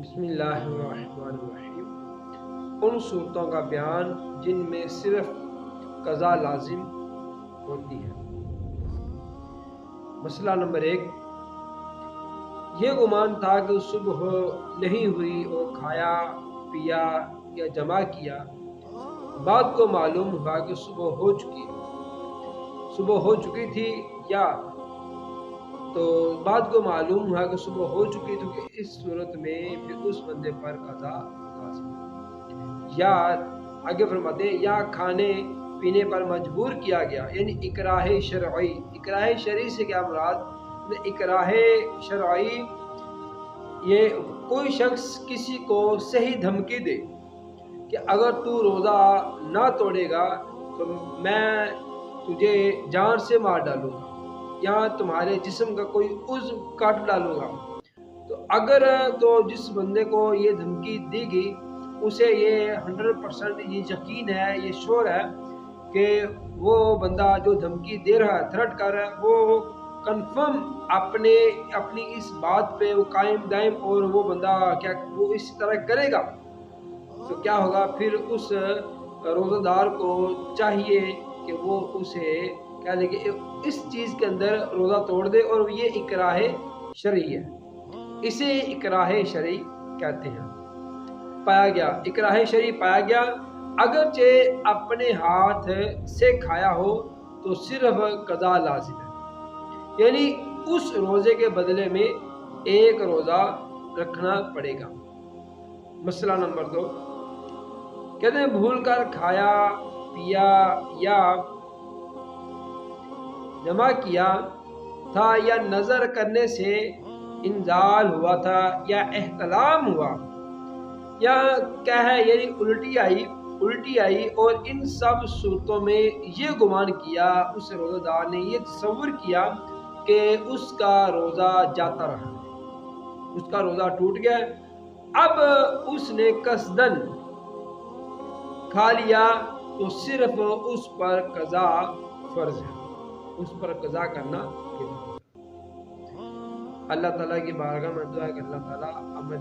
بسم اللہ الرحمن الرحیم۔ ان صورتوں کا بیان جن میں صرف قضا لازم ہوتی ہے۔ مسئلہ نمبر 1، یہ گمان تھا کہ صبح نہیں ہوئی اور کھایا پیا یا جمع کیا، بعد کو معلوم ہوا کہ صبح ہو چکی تھی، یا تو بعد کو معلوم ہوا کہ صبح ہو چکی تھی، کہ اس صورت میں پھر اس بندے پر قضا لازم ہے۔ یا آگے فرماتے ہیں یا کھانے پینے پر مجبور کیا گیا، یعنی اکراہ شرعی۔ اکراہ شرعی سے کیا مراد؟ اکراہ شرعی یہ کوئی شخص کسی کو صحیح دھمکی دے کہ اگر تو روزہ نہ توڑے گا تو میں تجھے جان سے مار ڈالوں گا یا تمہارے جسم کا کوئی عضو کاٹ ڈالوں گا۔ تو جس بندے کو یہ دھمکی دی گئی، اسے یہ 100% یہ یقین ہے، یہ شور ہے کہ وہ بندہ جو دھمکی دے رہا ہے، تھریٹ کر رہا ہے، وہ کنفرم اپنی اس بات پہ وہ قائم دائم، اور وہ بندہ وہ اس طرح کرے گا، تو کیا ہوگا پھر اس روزہ دار کو چاہیے کہ وہ اسے کہہ لے کہ اس چیز کے اندر روزہ توڑ دے، اور یہ اکراہ شرعی ہے، اسے اکراہ شرعی کہتے ہیں۔ اکراہ شرعی پایا گیا، اگرچہ اپنے ہاتھ سے کھایا ہو تو صرف قضا لازم ہے، یعنی اس روزے کے بدلے میں ایک روزہ رکھنا پڑے گا۔ مسئلہ نمبر 2، کہتے ہیں بھول کر کھایا پیا یا جمع کیا تھا، یا نظر کرنے سے انزال ہوا تھا، یا احتلام ہوا، یا یعنی الٹی آئی، اور ان سب صورتوں میں یہ گمان کیا، اس روزہ دار نے یہ تصور کیا کہ اس کا روزہ جاتا رہا، اس کا روزہ ٹوٹ گیا، اب اس نے قصدن کھا لیا تو صرف اس پر قضا فرض ہے، اس پر قضا کرنا فرض ہے۔ اللہ تعالیٰ کی بارگاہ میں دعا ہے کہ اللہ تعالیٰ عمل